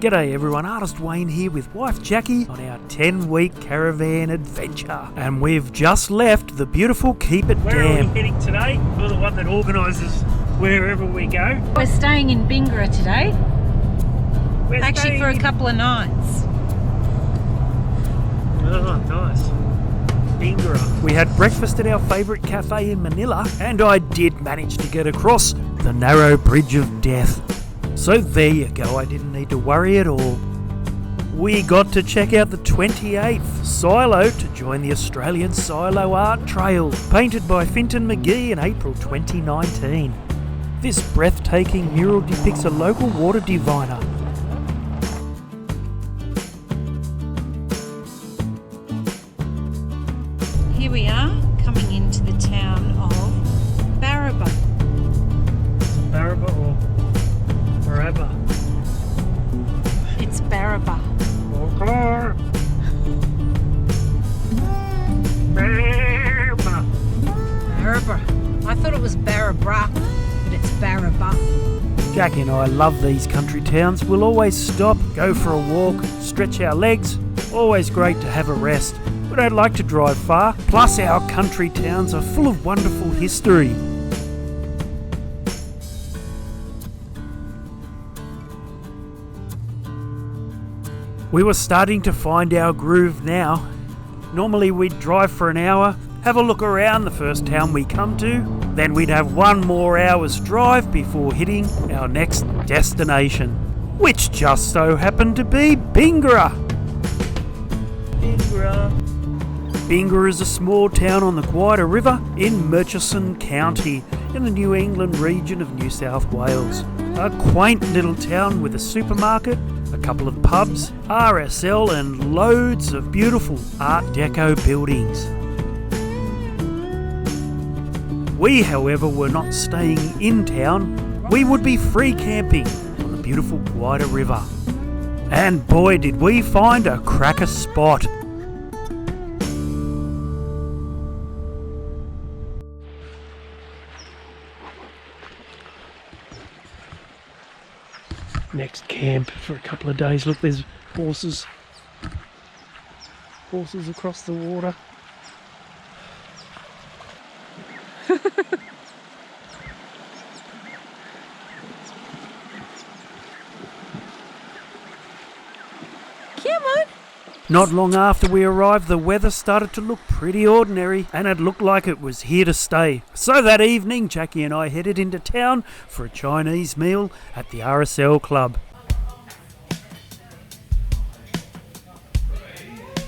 G'day everyone, Artist Wayne here with wife Jacqui on our 10-week caravan adventure. And we've just left the beautiful Keep It Dam. Where are we heading today? We're the one that organises wherever we go. We're staying in Bingara today. We're Actually for a couple of nights. Oh, nice. Bingara. We had breakfast at our favourite cafe in Manila, and I did manage to get across the narrow bridge of death. So there you go, I didn't need to worry at all. We got to check out the 28th silo to join the Australian Silo Art Trail, painted by Finton McGee in April 2019. This breathtaking mural depicts a local water diviner. Here we are, coming into the town of Baraba. Baraba or Baraba? It's Baraba. Baraba. Baraba. I thought it was Barabra, but it's Baraba. Jacqui and I love these country towns. We'll always stop, go for a walk, stretch our legs. Always great to have a rest. We don't like to drive far, plus our country towns are full of wonderful history. We were starting to find our groove now. Normally we'd drive for an hour, have a look around the first town we come to, then we'd have one more hour's drive before hitting our next destination, which just so happened to be Bingara. Bingara is a small town on the Gwydir River in Murchison County in the New England region of New South Wales. A quaint little town with a supermarket, a couple of pubs, RSL and loads of beautiful Art Deco buildings. We, however, were not staying in town. We would be free camping on the beautiful Gwydir River. And boy did we find a cracker spot. Next camp for a couple of days. Look, there's horses. Horses across the water. Come on. Not long after we arrived, the weather started to look pretty ordinary, and it looked like it was here to stay. So that evening, Jacqui and I headed into town for a Chinese meal at the RSL Club.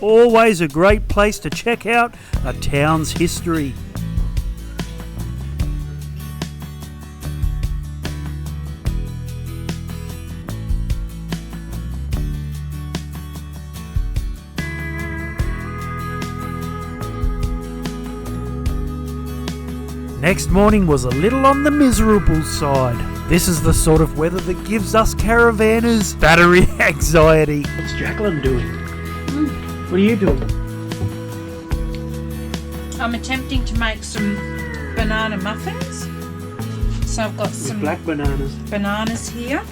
Always a great place to check out a town's history. Next morning was a little on the miserable side. This is the sort of weather that gives us caravanners battery anxiety. What's Jacqueline doing? What are you doing? I'm attempting to make some banana muffins. So I've got some black bananas. bananas here.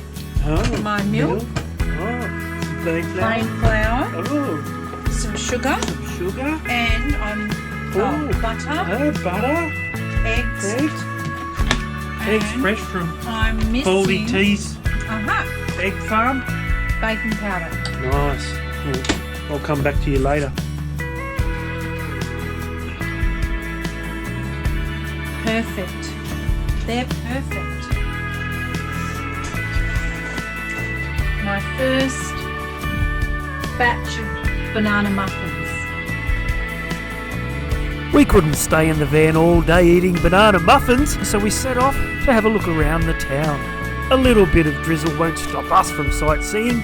Oh, My milk. Oh, some plain flour. Plain flour. Oh, Some sugar. some sugar. And I'm butter. Oh, butter. Eggs. Eggs. Eggs And fresh from I'm missing Baldy T's egg farm. baking powder. Nice. Well, I'll come back to you later. Perfect. They're perfect. My first batch of banana muffins. We couldn't stay in the van all day eating banana muffins, so we set off to have a look around the town. A little bit of drizzle won't stop us from sightseeing.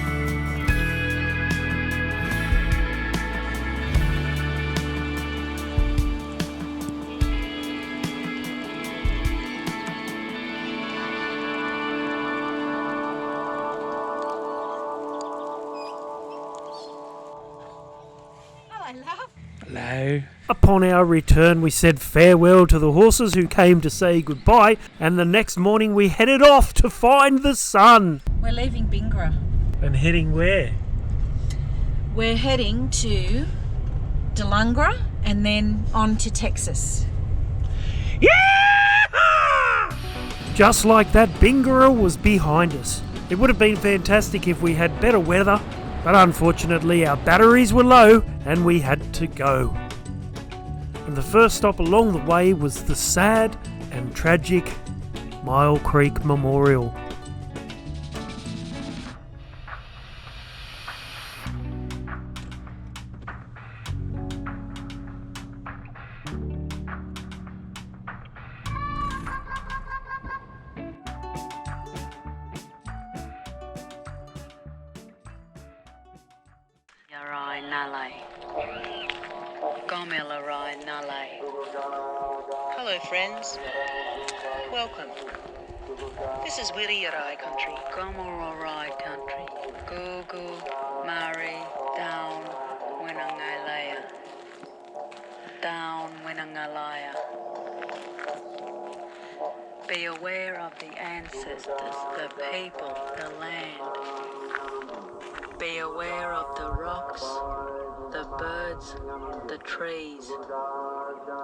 Hello. Upon our return, we said farewell to the horses who came to say goodbye, and the next morning we headed off to find the sun. We're leaving Bingara. And heading where? We're heading to Delungra and then on to Texas. Just like that, Bingara was behind us. It would have been fantastic if we had better weather, but unfortunately our batteries were low and we had to go. And the first stop along the way was the sad and tragic Myall Creek Memorial. Yarai Nalai. Gomelarai Nalai. Hello friends, welcome. This is Wiriyarai country. Gomorarai country. Gugu, Mari, down, Winangalaya. Down, Winangalaya. Be aware of the ancestors, the people, the land. Be aware of the rocks, the birds, the trees.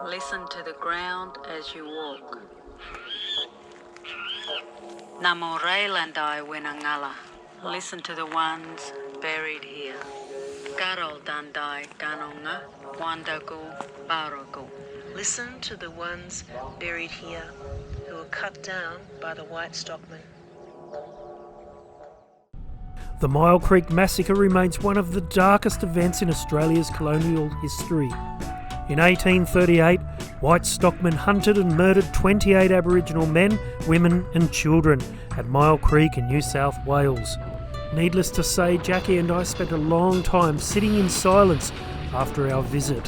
Listen to the ground as you walk. Namorelandai Winangala. Listen to the ones buried here. Garol Dandai Ganonga, Wandagu, Baragu. Listen to the ones buried here who were cut down by the white stockmen. The Myall Creek Massacre remains one of the darkest events in Australia's colonial history. In 1838, white stockmen hunted and murdered 28 Aboriginal men, women and children at Myall Creek in New South Wales. Needless to say, Jacqui and I spent a long time sitting in silence after our visit.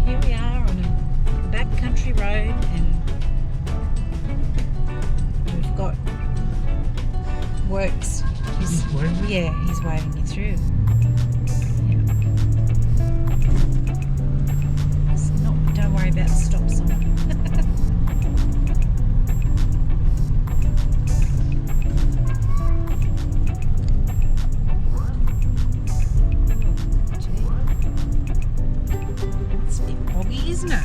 Here we are on a backcountry road and we've got works. He's waving me through. Yeah. Don't worry about the stop sign. It's a bit boggy, isn't it?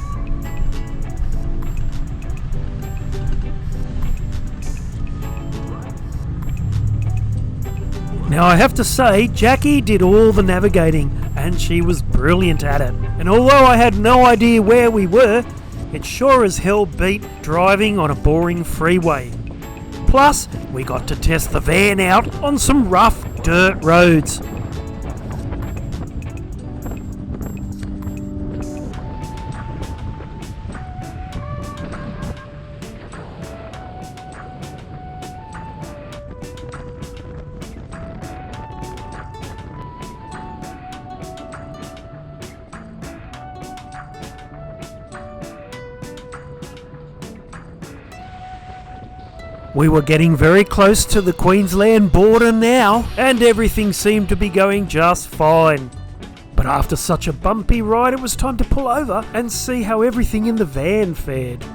Now I have to say, Jacqui did all the navigating and she was brilliant at it. And although I had no idea where we were, it sure as hell beat driving on a boring freeway. Plus, we got to test the van out on some rough dirt roads. We were getting very close to the Queensland border now, and everything seemed to be going just fine. But after such a bumpy ride, it was time to pull over and see how everything in the van fared.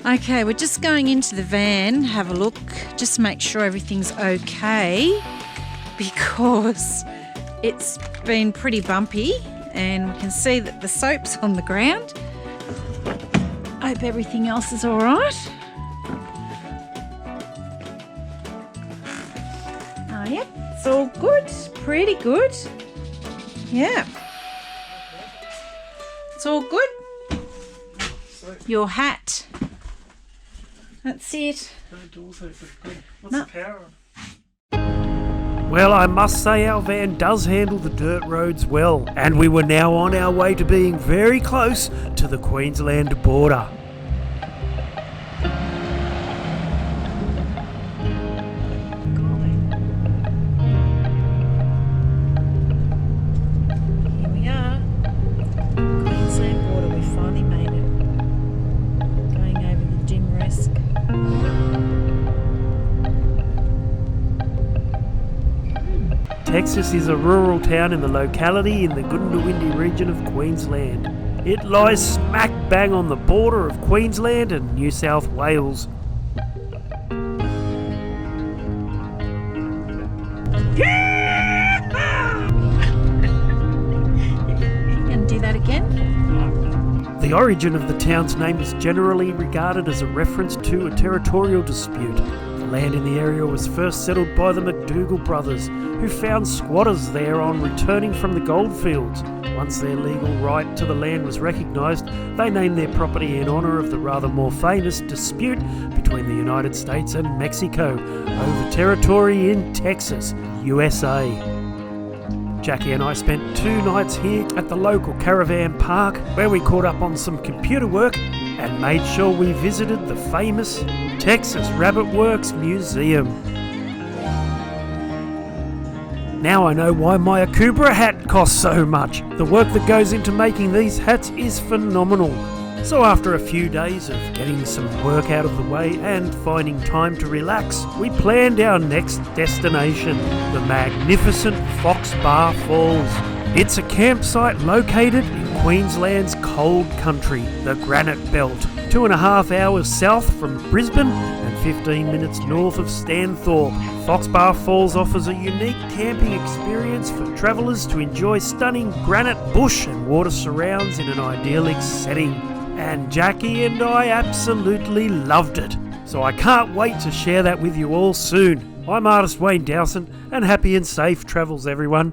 Okay, we're just going into the van, have a look, just make sure everything's okay because it's been pretty bumpy and we can see that the soap's on the ground. Hope everything else is all right. Oh, yep, it's all good, pretty good. Yeah. It's all good. Your hat. That's it. What's No. the power on? Well, I must say our van does handle the dirt roads well, and we were now on our way to being very close to the Queensland border. Here we are. Queensland border, we finally made it. Going over the dim risk. Texas is a rural town in the locality in the Goondiwindi Region of Queensland. It lies smack bang on the border of Queensland and New South Wales. And do that again? The origin of the town's name is generally regarded as a reference to a territorial dispute. The land in the area was first settled by the McDougall brothers, who found squatters there on returning from the goldfields. Once their legal right to the land was recognised, they named their property in honour of the rather more famous dispute between the United States and Mexico over territory in Texas, USA. Jacqui and I spent 2 nights here at the local Caravan park, where we caught up on some computer work and made sure we visited the famous Texas Rabbit Works Museum. Now I know why my Akubra hat costs so much. The work that goes into making these hats is phenomenal. So after a few days of getting some work out of the way and finding time to relax, we planned our next destination, the magnificent Fox Bar Falls. It's a campsite located in Queensland's cold country, the Granite Belt, 2.5 hours south from Brisbane and 15 minutes north of Stanthorpe. Fox Bar Falls offers a unique camping experience for travellers to enjoy stunning granite bush and water surrounds in an idyllic setting. And Jacqui and I absolutely loved it. So I can't wait to share that with you all soon. I'm Artist Wayne Jacqui, and happy and safe travels everyone.